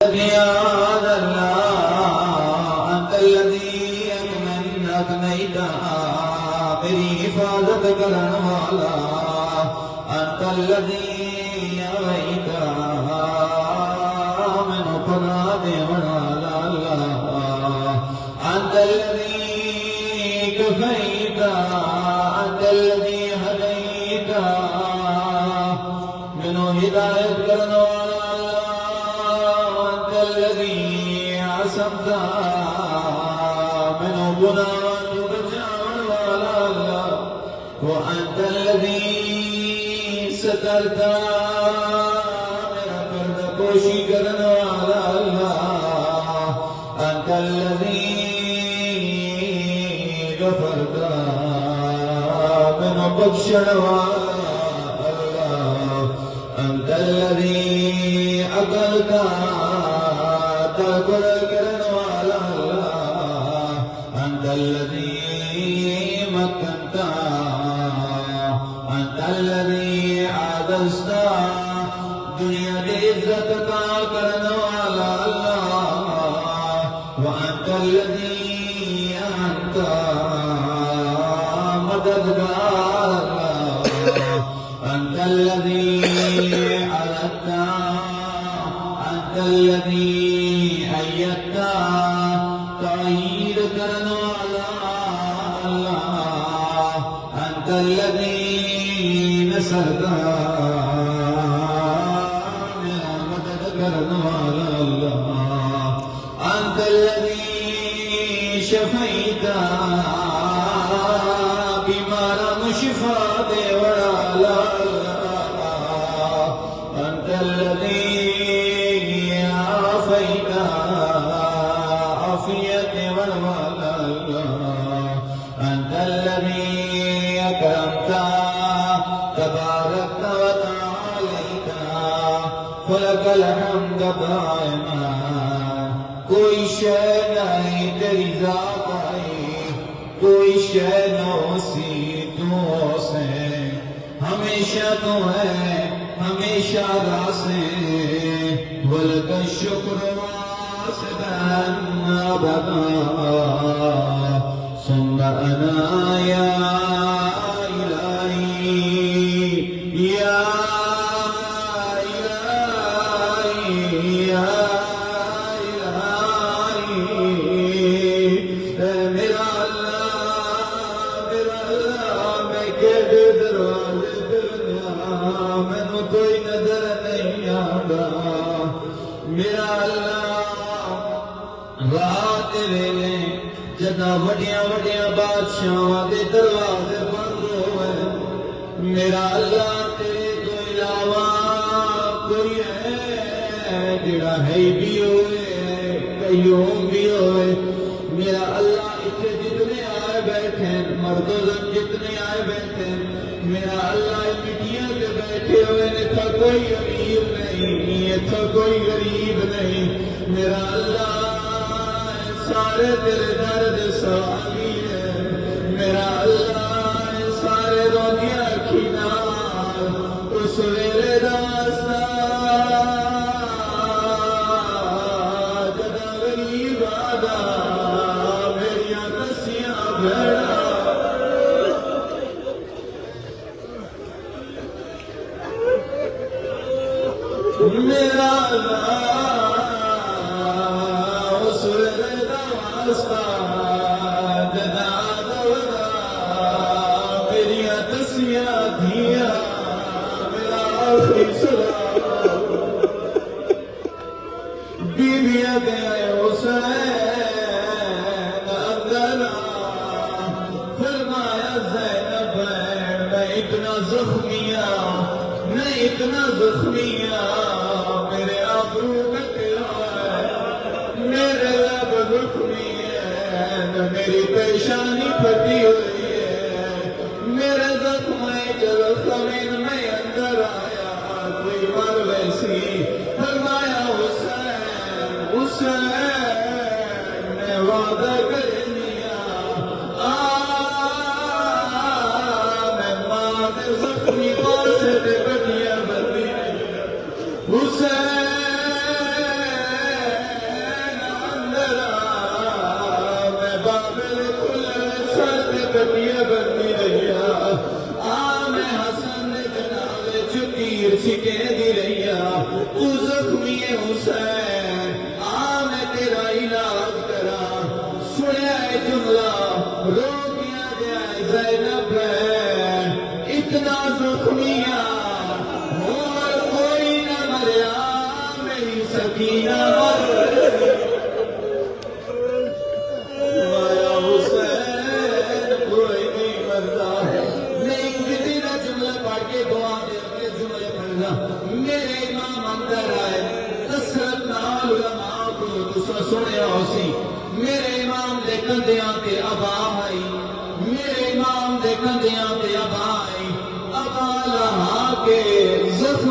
يا اللہ انت الذي اغنيت میری حفاظت کرن والا انت الذي اويت من پناہ دیون والا اللہ انت الذي كفيت انت الذي هديت منو ہدایت کرن والا انت الذي عصمت منو گناہ وأنت الذي سترت میرا پردہ پوشی کرنے والا اللہ أنت الذي غفرت میرا بخشن والا اللہ أنت الذي عقلت تقل کرنے والا اللہ أنت الذي مكنت الذي عادست دنیا دے عزت کا کرنے والا اللہ وانت الذي انت مددگار اللہ انت الذي علت انت الذي ایدت تأیید کرنے والا اللہ انت الذي نصرتا میرا مدد کرنے والا اللہ انت الذي شفیت بیمارا مشفا دے والا اللہ انت الذي عافیت عافیت والا اللہ انت الذي اکرمت تبارك وتعاليت فلك الحمد دائما کوئی شے نہیں تیری ذات آئی کوئی شے نوسی تو سے ہمیشہ تو ہے ہمیشہ راسے ولک الشکر واسداً ابدا ثم انا یا میرا اللہ رات ویلے جدا وڈیاں وڈیاں بادشاہاں دے دروازے بند ہوئے میرا اللہ تیرے تو علاوہ کوئی ہے جڑا ہے بھی ہوئے قیوم بھی ہوئے میرا اللہ اتنے جتنے آئے بیٹھے مرد و زن جتنے آئے بیٹھے میرا اللہ مٹیاں کے بیٹھے ہوئے نے تھا کوئی امیر نہیں تھا کوئی غریب نہیں میرا اللہ سارے تیرے درد سوالی ہے میرا اللہ سارے روگیاں کھینا اس ویلے داستا جدا غریب آدھا میریاں دسیاں بھیڑا میرا اللہ اس ویلے داستا جدا دورا میریاں دسیاں دھیاں میرا آخری سلام بیویاں گئے حسین اندر فرمایا زینب میں اتنا زخمیاں میں اتنا زخمیاں میرے آبرو کٹیا میرے لب زخمی ہے میری پیشانی پھٹی ہوئی ہے میرے زخمیں جب زمین میں اندر آیا کوئی مر ویسی فرمایا حسین حسین نے وعدہ کر لیا میں ماں دے زخمی پاسے دے بڑیا بندی حسین سکینہ مایا حسین کوئی نہیں مردا نہیں کسی کا جملہ پڑھ کے دعا دے کے جملے پڑھنا میرے امام اندر آئے کثرت نال علماء کو تسا سنیا ہو سی میرے امام دے کندیاں تے ابا آئی میرے امام دے کندیاں تے ابا آئی ابا لہا کے زخم